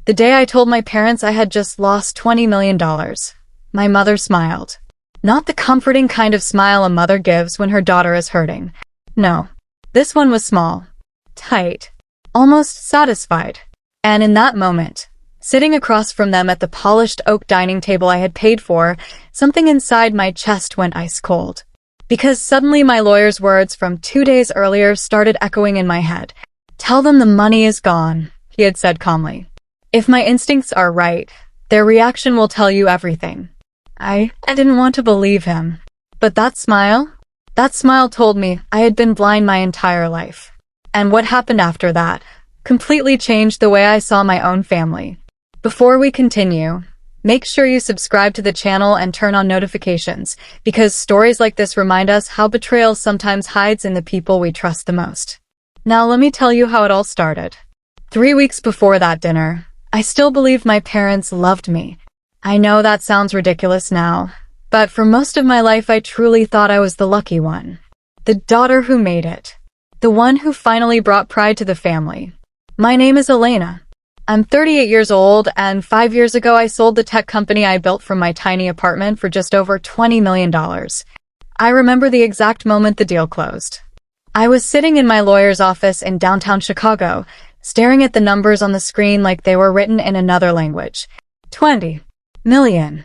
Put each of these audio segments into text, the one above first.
The day I told my parents I had just lost $20 million. My mother smiled. Not the comforting kind of smile a mother gives when her daughter is hurting. No. This one was small, tight, almost satisfied. And in that moment, sitting across from them at the polished oak dining table I had paid for, something inside my chest went ice cold. Because suddenly my lawyer's words from 2 days earlier started echoing in my head. "Tell them the money is gone," he had said calmly. "If my instincts are right, their reaction will tell you everything." I didn't want to believe him. But that smile told me I had been blind my entire life. And what happened after that completely changed the way I saw my own family. Before we continue, make sure you subscribe to the channel and turn on notifications, because stories like this remind us how betrayal sometimes hides in the people we trust the most. Now let me tell you how it all started. 3 weeks before that dinner, I still believed my parents loved me. I know that sounds ridiculous now, but for most of my life I truly thought I was the lucky one. The daughter who made it. The one who finally brought pride to the family. My name is Elena. I'm 38 years old, and 5 years ago I sold the tech company I built from my tiny apartment for just over $20 million. I remember the exact moment the deal closed. I was sitting in my lawyer's office in downtown Chicago, staring at the numbers on the screen like they were written in another language. $20 million.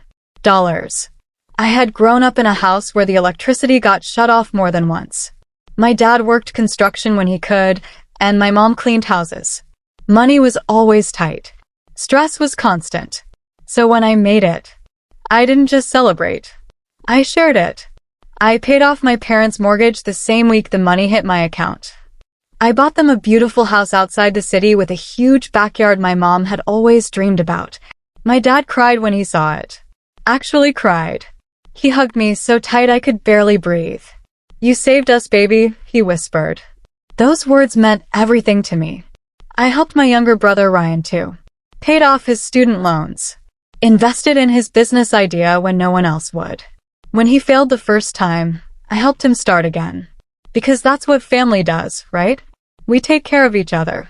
I had grown up in a house where the electricity got shut off more than once. My dad worked construction when he could, and my mom cleaned houses. Money was always tight. Stress was constant. So when I made it, I didn't just celebrate. I shared it. I paid off my parents' mortgage the same week the money hit my account. I bought them a beautiful house outside the city with a huge backyard my mom had always dreamed about. My dad cried when he saw it. Actually cried. He hugged me so tight I could barely breathe. "You saved us, baby," he whispered. Those words meant everything to me. I helped my younger brother Ryan too. Paid off his student loans. Invested in his business idea when no one else would. When he failed the first time, I helped him start again. Because that's what family does, right? We take care of each other.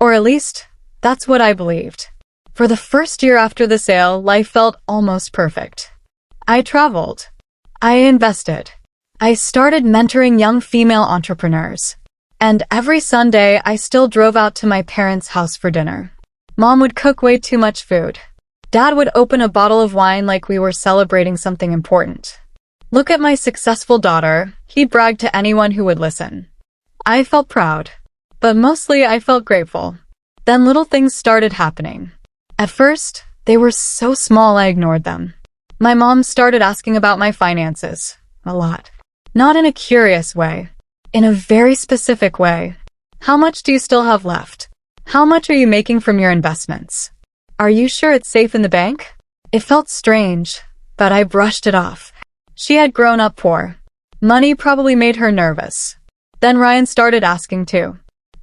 Or at least, that's what I believed. For the first year after the sale, life felt almost perfect. I traveled. I invested. I started mentoring young female entrepreneurs. And every Sunday, I still drove out to my parents' house for dinner. Mom would cook way too much food. Dad would open a bottle of wine like we were celebrating something important. "Look at my successful daughter," he bragged to anyone who would listen. I felt proud. But mostly I felt grateful. Then little things started happening. At first, they were so small I ignored them. My mom started asking about my finances. A lot. Not in a curious way. In a very specific way. "How much do you still have left? How much are you making from your investments? Are you sure it's safe in the bank?" It felt strange, but I brushed it off. She had grown up poor. Money probably made her nervous. Then Ryan started asking too.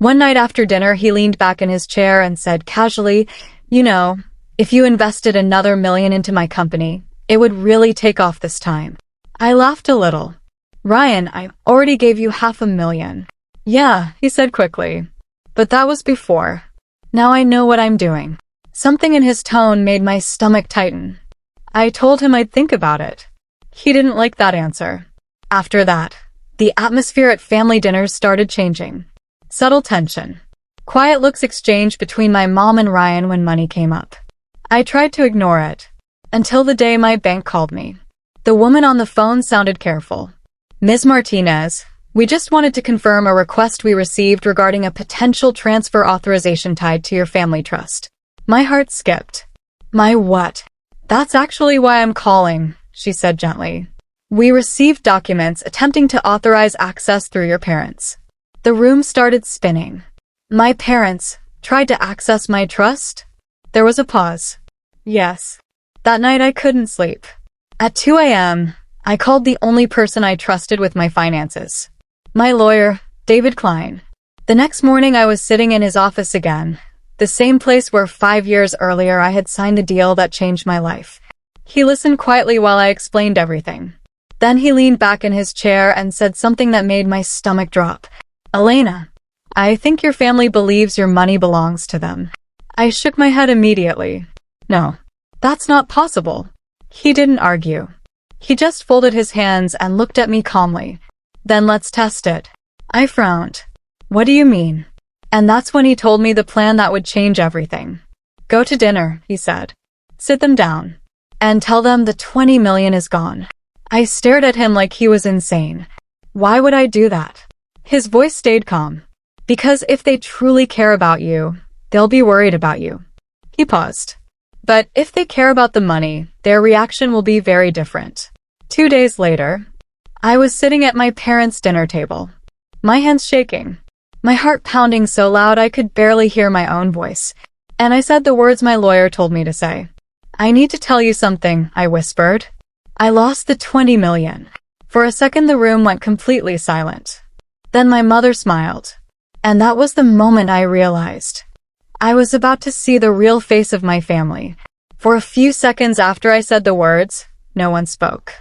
One night after dinner, he leaned back in his chair and said casually, "You know, if you invested another $1 million into my company, it would really take off this time." I laughed a little. "Ryan, I already gave you $500,000. "Yeah," he said quickly. "But that was before. Now I know what I'm doing." Something in his tone made my stomach tighten. I told him I'd think about it. He didn't like that answer. After that, the atmosphere at family dinners started changing. Subtle tension. Quiet looks exchanged between my mom and Ryan when money came up. I tried to ignore it. Until the day my bank called me. The woman on the phone sounded careful. "Ms. Martinez, we just wanted to confirm a request we received regarding a potential transfer authorization tied to your family trust." My heart skipped. "My what?" "That's actually why I'm calling," she said gently. "We received documents attempting to authorize access through your parents." The room started spinning. My parents tried to access my trust? There was a pause. Yes. That night I couldn't sleep. At 2 a.m., I called the only person I trusted with my finances. My lawyer, David Klein. The next morning I was sitting in his office again, the same place where 5 years earlier I had signed the deal that changed my life. He listened quietly while I explained everything. Then he leaned back in his chair and said something that made my stomach drop. "Elena, I think your family believes your money belongs to them. I shook my head immediately. No, that's not possible. He didn't argue. He just folded his hands and looked at me calmly. Then let's test it. I frowned. What do you mean? And that's when he told me the plan that would change everything. Go to dinner, he said. Sit them down. And tell them the 20 million is gone. I stared at him like he was insane. Why would I do that? His voice stayed calm. Because if they truly care about you, they'll be worried about you. He paused. But if they care about the money, their reaction will be very different. 2 days later, I was sitting at my parents' dinner table. My hands shaking. My heart pounding so loud I could barely hear my own voice. And I said the words my lawyer told me to say. I need to tell you something, I whispered. I lost the 20 million. For a second the room went completely silent. Then my mother smiled. And that was the moment I realized. I was about to see the real face of my family. For a few seconds after I said the words, no one spoke.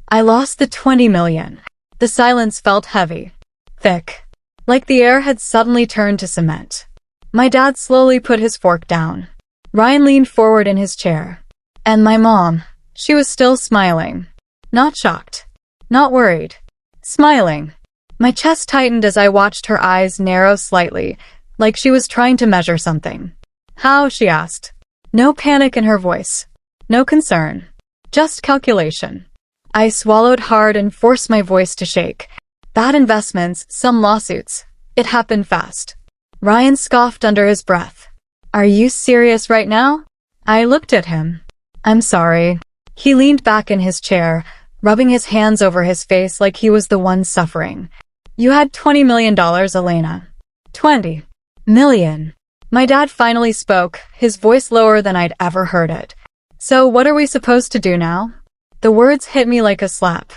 I lost the 20 million. The silence felt heavy, thick, like the air had suddenly turned to cement. My dad slowly put his fork down. Ryan leaned forward in his chair. And my mom, she was still smiling. Not shocked. Not worried. Smiling. My chest tightened as I watched her eyes narrow slightly, like she was trying to measure something. How? She asked. No panic in her voice. No concern. Just calculation. I swallowed hard and forced my voice to shake. Bad investments, some lawsuits. It happened fast. Ryan scoffed under his breath. Are you serious right now? I looked at him. I'm sorry. He leaned back in his chair, rubbing his hands over his face like he was the one suffering. You had $20 million, Elena. 20 million. My dad finally spoke, his voice lower than I'd ever heard it. So what are we supposed to do now? The words hit me like a slap.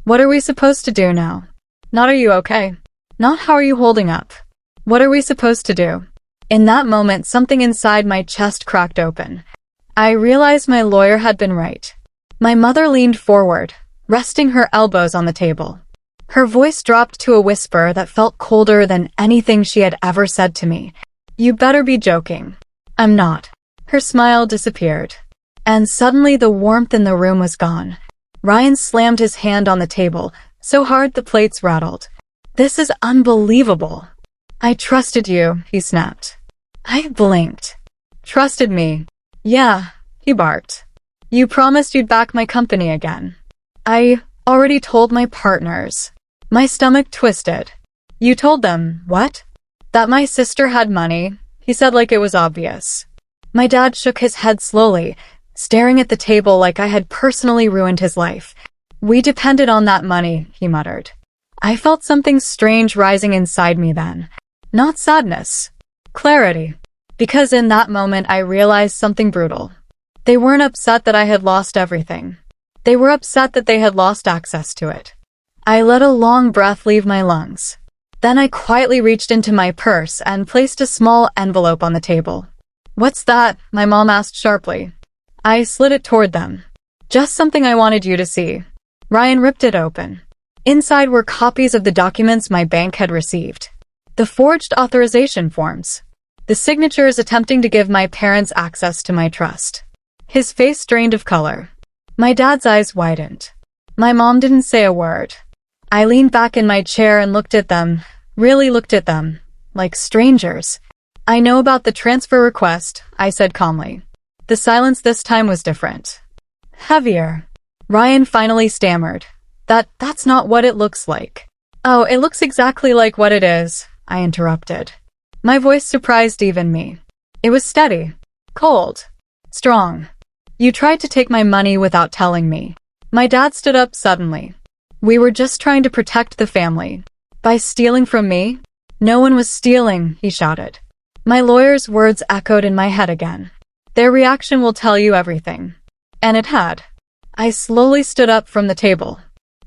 What are we supposed to do now? Not are you okay? Not how are you holding up? What are we supposed to do? In that moment, something inside my chest cracked open. I realized my lawyer had been right. My mother leaned forward, resting her elbows on the table. Her voice dropped to a whisper that felt colder than anything she had ever said to me. You better be joking. I'm not. Her smile disappeared. And suddenly the warmth in the room was gone. Ryan slammed his hand on the table, so hard the plates rattled. This is unbelievable. I trusted you, he snapped. I blinked. Trusted me? Yeah, he barked. You promised you'd back my company again. I already told my partners. My stomach twisted. You told them, what? That my sister had money, he said like it was obvious. My dad shook his head slowly, staring at the table like I had personally ruined his life. We depended on that money, he muttered. I felt something strange rising inside me then. Not sadness. Clarity. Because in that moment I realized something brutal. They weren't upset that I had lost everything. They were upset that they had lost access to it. I let a long breath leave my lungs. Then I quietly reached into my purse and placed a small envelope on the table. What's that? My mom asked sharply. I slid it toward them. Just something I wanted you to see. Ryan ripped it open. Inside were copies of the documents my bank had received. The forged authorization forms. The signatures attempting to give my parents access to my trust. His face drained of color. My dad's eyes widened. My mom didn't say a word. I leaned back in my chair and looked at them, really looked at them, like strangers. I know about the transfer request, I said calmly. The silence this time was different. Heavier. Ryan finally stammered. That's not what it looks like. Oh, it looks exactly like what it is, I interrupted. My voice surprised even me. It was steady, cold, strong. You tried to take my money without telling me. My dad stood up suddenly. We were just trying to protect the family. By stealing from me? No one was stealing, he shouted. My lawyer's words echoed in my head again. Their reaction will tell you everything. And it had. I slowly stood up from the table.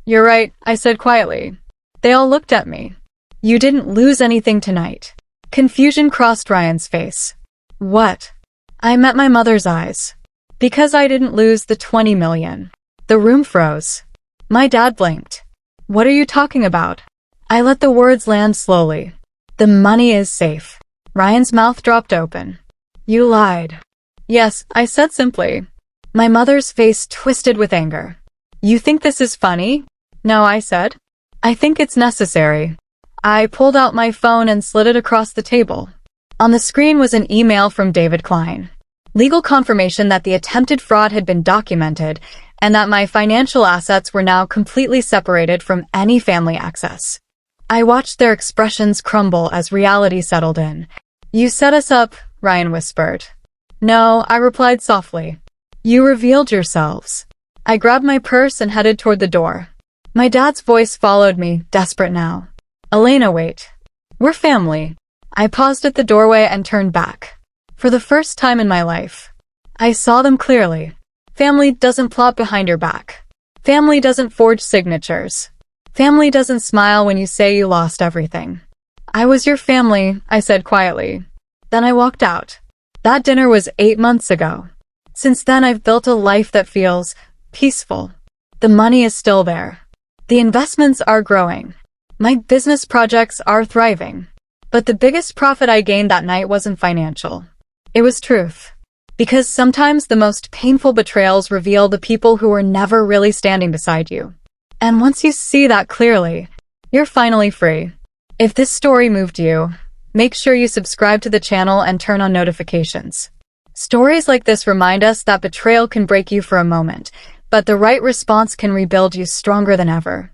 You're right, I said quietly. They all looked at me. You didn't lose anything tonight. Confusion crossed Ryan's face. What? I met my mother's eyes. Because I didn't lose the 20 million. The room froze. My dad blinked. What are you talking about? I let the words land slowly. The money is safe. Ryan's mouth dropped open. You lied. Yes, I said simply. My mother's face twisted with anger. You think this is funny? No, I said. I think it's necessary. I pulled out my phone and slid it across the table. On the screen was an email from David Klein. Legal confirmation that the attempted fraud had been documented and that my financial assets were now completely separated from any family access. I watched their expressions crumble as reality settled in. You set us up, Ryan whispered. No, I replied softly. You revealed yourselves. I grabbed my purse and headed toward the door. My dad's voice followed me, desperate now. Elena, wait. We're family. I paused at the doorway and turned back. For the first time in my life, I saw them clearly. Family doesn't plot behind your back. Family doesn't forge signatures. Family doesn't smile when you say you lost everything. I was your family, I said quietly. Then I walked out. That dinner was 8 months ago. Since then, I've built a life that feels peaceful. The money is still there. The investments are growing. My business projects are thriving. But the biggest profit I gained that night wasn't financial. It was truth. Because sometimes the most painful betrayals reveal the people who were never really standing beside you. And once you see that clearly, you're finally free. If this story moved you, make sure you subscribe to the channel and turn on notifications. Stories like this remind us that betrayal can break you for a moment, but the right response can rebuild you stronger than ever.